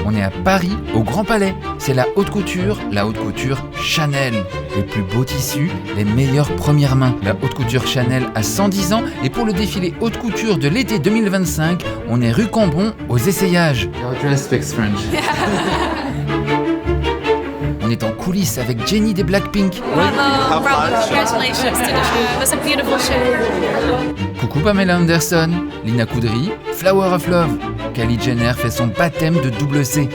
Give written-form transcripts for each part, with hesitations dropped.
On est à Paris, au Grand Palais. C'est la haute couture Chanel. Les plus beaux tissus, les meilleures premières mains. La haute couture Chanel a 110 ans et pour le défilé haute couture de l'été 2025, on est rue Cambon aux essayages. Your dress speaks French. On est en coulisses avec Jennie des Blackpink. Bravo, congratulations to the show. It was a beautiful show. Coucou Pamela Anderson, Lina Kudry, Flower of Love. Kylie Jenner fait son baptême de double C.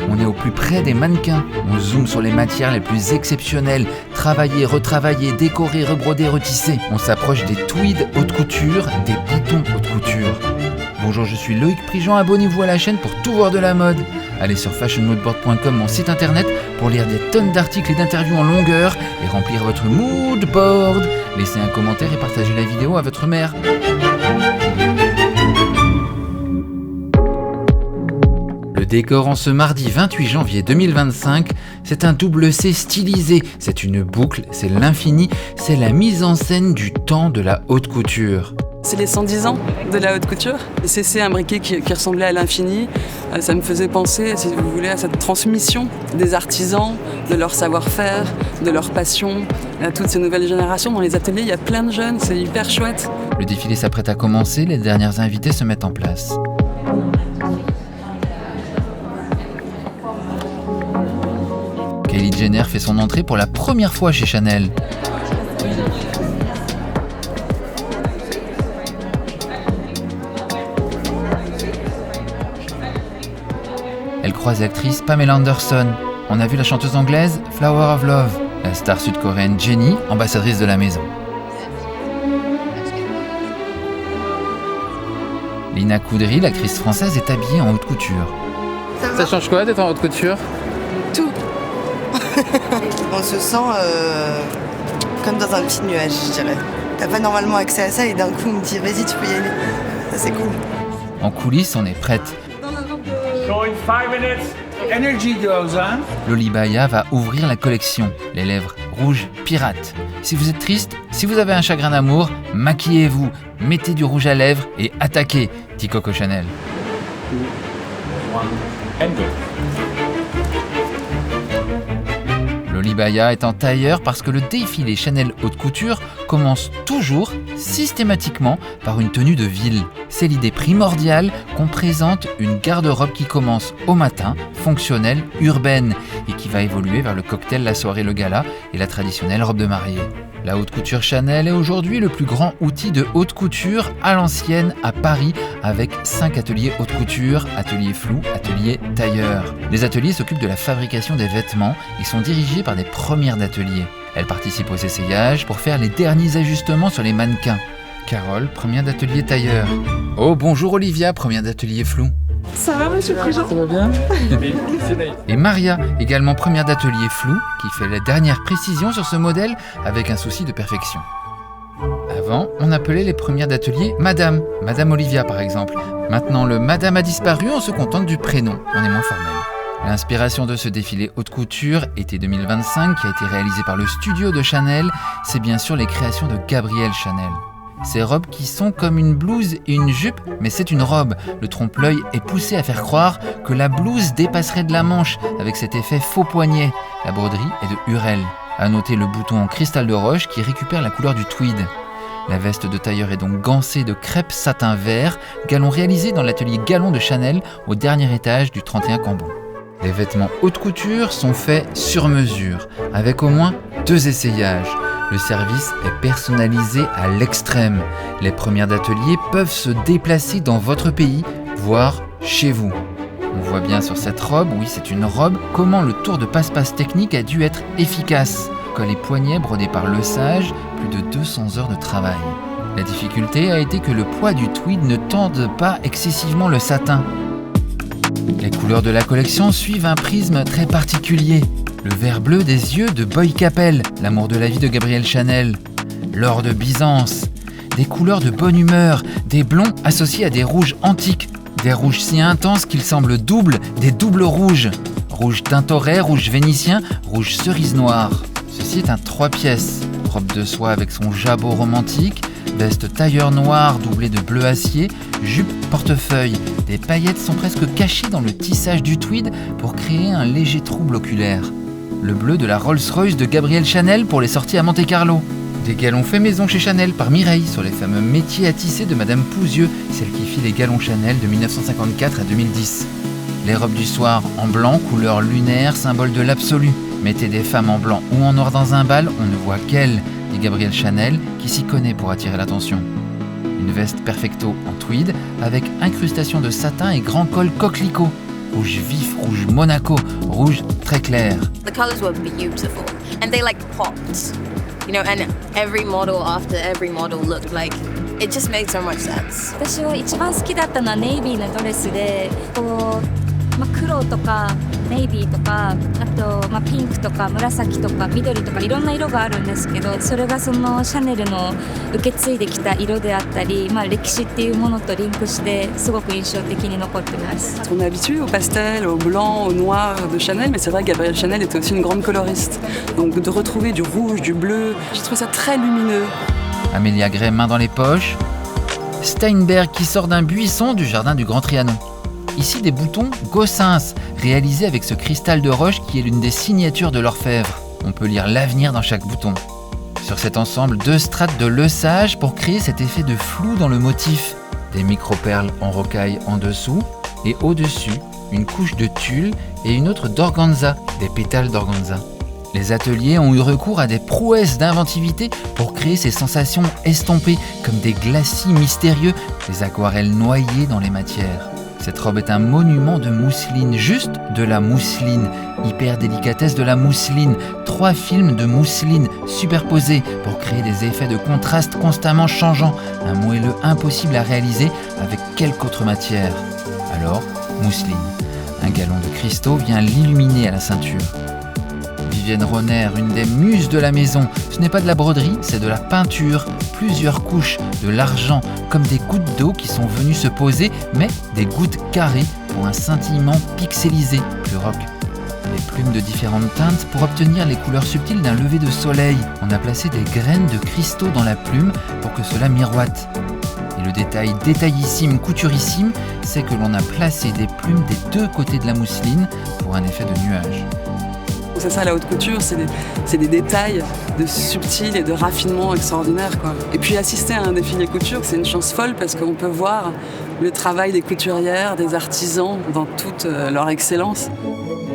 On est au plus près des mannequins. On zoome sur les matières les plus exceptionnelles. Travaillées, retravaillées, décorées, rebrodées, retissées. On s'approche des tweeds haute couture, des boutons haute couture. Bonjour, je suis Loïc Prigent, abonnez-vous à la chaîne pour tout voir de la mode. Allez sur fashionmoodboard.com, mon site internet, pour lire des tonnes d'articles et d'interviews en longueur et remplir votre mood board. Laissez un commentaire et partagez la vidéo à votre mère. Le décor en ce mardi 28 janvier 2025, c'est un double C stylisé, c'est une boucle, c'est l'infini, c'est la mise en scène du temps de la haute couture. C'est les 110 ans de la haute couture. C'est ces imbriqués qui ressemblaient à l'infini. Ça me faisait penser, si vous voulez, à cette transmission des artisans, de leur savoir-faire, de leur passion, à toutes ces nouvelles générations. Dans les ateliers, il y a plein de jeunes, c'est hyper chouette. Le défilé s'apprête à commencer, les dernières invités se mettent en place. Kylie Jenner fait son entrée pour la première fois chez Chanel. Elle croise l'actrice Pamela Anderson. On a vu la chanteuse anglaise Flower of Love, la star sud-coréenne Jennie, ambassadrice de la maison. Lina Kudry, l'actrice française, est habillée en haute couture. Ça change quoi d'être en haute couture ? Tout. On se sent comme dans un petit nuage, je dirais. T'as pas normalement accès à ça et d'un coup on me dit vas-y tu peux y aller. Ça c'est cool. En coulisses, on est prête. Lolibaya va ouvrir la collection. Les lèvres rouges pirates. Si vous êtes triste, si vous avez un chagrin d'amour, maquillez-vous, mettez du rouge à lèvres et attaquez, dit Coco Chanel. Lolibaya est en tailleur parce que le défilé Chanel haute couture commence toujours, systématiquement, par une tenue de ville. C'est l'idée primordiale qu'on présente une garde-robe qui commence au matin, fonctionnelle, urbaine, et qui va évoluer vers le cocktail, la soirée, le gala et la traditionnelle robe de mariée. La haute couture Chanel est aujourd'hui le plus grand outil de haute couture à l'ancienne à Paris avec 5 ateliers haute couture, ateliers flou, ateliers tailleur. Les ateliers s'occupent de la fabrication des vêtements et sont dirigés par des premières d'ateliers. Elles participent aux essayages pour faire les derniers ajustements sur les mannequins. Carole, première d'atelier tailleur. Oh bonjour Olivia, première d'atelier flou. Ça va monsieur Prigent ? Ça va bien. Et Maria, également première d'atelier flou, qui fait la dernière précision sur ce modèle avec un souci de perfection. Avant, on appelait les premières d'atelier Madame Olivia par exemple. Maintenant, le Madame a disparu, on se contente du prénom, on est moins formel. L'inspiration de ce défilé haute couture, été 2025, qui a été réalisé par le studio de Chanel, c'est bien sûr les créations de Gabrielle Chanel. Ces robes qui sont comme une blouse et une jupe, mais c'est une robe. Le trompe-l'œil est poussé à faire croire que la blouse dépasserait de la manche, avec cet effet faux poignet. La broderie est de Hurel. À noter le bouton en cristal de roche qui récupère la couleur du tweed. La veste de tailleur est donc gancée de crêpe satin vert, galon réalisé dans l'atelier Galon de Chanel, au dernier étage du 31 Cambon. Les vêtements haute couture sont faits sur mesure, avec au moins 2 essayages. Le service est personnalisé à l'extrême. Les premières d'atelier peuvent se déplacer dans votre pays, voire chez vous. On voit bien sur cette robe, oui c'est une robe, comment le tour de passe-passe technique a dû être efficace. Col et poignets brodés par Le Sage, plus de 200 heures de travail. La difficulté a été que le poids du tweed ne tende pas excessivement le satin. Les couleurs de la collection suivent un prisme très particulier. Le vert bleu des yeux de Boy Capel, l'amour de la vie de Gabrielle Chanel. L'or de Byzance. Des couleurs de bonne humeur, des blonds associés à des rouges antiques. Des rouges si intenses qu'ils semblent doubles, des doubles rouges. Rouge tintoret, rouge vénitien, rouge cerise noire. Ceci est un 3 pièces. Robe de soie avec son jabot romantique, Veste tailleur noir doublée de bleu acier, jupe portefeuille. Des paillettes sont presque cachées dans le tissage du tweed pour créer un léger trouble oculaire. Le bleu de la Rolls-Royce de Gabrielle Chanel pour les sorties à Monte-Carlo. Des galons faits maison chez Chanel par Mireille sur les fameux métiers à tisser de Madame Pouzieux, celle qui fit les galons Chanel de 1954 à 2010. Les robes du soir en blanc, couleur lunaire, symbole de l'absolu. Mettez des femmes en blanc ou en noir dans un bal, on ne voit qu'elle, dit Gabrielle Chanel, qui s'y connaît pour attirer l'attention. Une veste perfecto en tweed, avec incrustation de satin et grand col coquelicot. Rouge vif, rouge Monaco, rouge très clair. The colors were beautiful and they like popped, you know, and every model after every model looked like it just made so much sense. 私は一番好きだったのはネイビーのドレスで、黒とかネイビーとか、あと、ピンクとか紫とか緑とかいろんな色があるんですけど、それがそのシャネルの受け継いできた色であったり、歴史っていうものとリンクしてすごく印象的に残ってます。On est habitué au pastel, au blanc, au noir de Chanel, mais c'est vrai que Gabrielle Chanel était aussi une grande coloriste. Donc de retrouver du rouge, du bleu, je trouve ça très lumineux. Amélia Gray, main dans les poches. Steinberg qui sort d'un buisson du jardin du Grand Trianon. Ici des boutons Gossens, réalisés avec ce cristal de roche qui est l'une des signatures de l'orfèvre. On peut lire l'avenir dans chaque bouton. Sur cet ensemble, 2 strates de lesage pour créer cet effet de flou dans le motif. Des micro-perles en rocaille en dessous et au-dessus, une couche de tulle et une autre d'organza, des pétales d'organza. Les ateliers ont eu recours à des prouesses d'inventivité pour créer ces sensations estompées comme des glacis mystérieux, des aquarelles noyées dans les matières. Cette robe est un monument de mousseline, juste de la mousseline, hyper délicatesse de la mousseline, 3 films de mousseline superposés pour créer des effets de contraste constamment changeants, un moelleux impossible à réaliser avec quelque autre matière. Alors, mousseline, un galon de cristaux vient l'illuminer à la ceinture. Vivienne Ronner, une des muses de la maison. Ce n'est pas de la broderie, c'est de la peinture. Plusieurs couches, de l'argent, comme des gouttes d'eau qui sont venues se poser, mais des gouttes carrées pour un scintillement pixelisé, plus rock. Des plumes de différentes teintes pour obtenir les couleurs subtiles d'un lever de soleil. On a placé des graines de cristaux dans la plume pour que cela miroite. Et le détail détaillissime, couturissime, c'est que l'on a placé des plumes des 2 côtés de la mousseline pour un effet de nuage. C'est ça la haute couture, c'est des détails de subtil et de raffinement extraordinaire, quoi. Et puis assister à un défilé couture, c'est une chance folle parce qu'on peut voir le travail des couturières, des artisans dans toute leur excellence.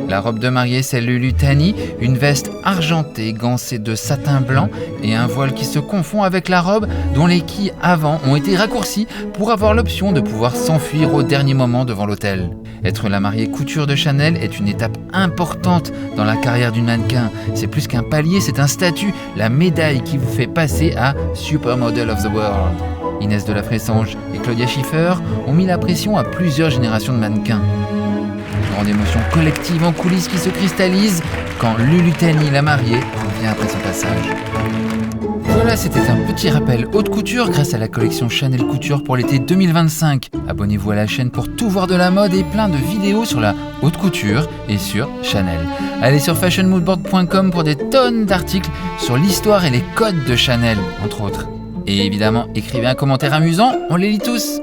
La robe de mariée, c'est Lulutani, une veste argentée, gancée de satin blanc et un voile qui se confond avec la robe dont les quilles avant ont été raccourcies pour avoir l'option de pouvoir s'enfuir au dernier moment devant l'hôtel. Être la mariée couture de Chanel est une étape importante dans la carrière d'une mannequin. C'est plus qu'un palier, c'est un statut, la médaille qui vous fait passer à Supermodel of the World. Inès de la Fressange et Claudia Schiffer ont mis la pression à plusieurs générations de mannequins. Grande émotion collective en coulisses qui se cristallise quand Lulutani, la mariée, revient après son passage. Voilà, c'était un petit rappel haute couture grâce à la collection Chanel Couture pour l'été 2025. Abonnez-vous à la chaîne pour tout voir de la mode et plein de vidéos sur la haute couture et sur Chanel. Allez sur fashionmoodboard.com pour des tonnes d'articles sur l'histoire et les codes de Chanel, entre autres. Et évidemment, écrivez un commentaire amusant, on les lit tous.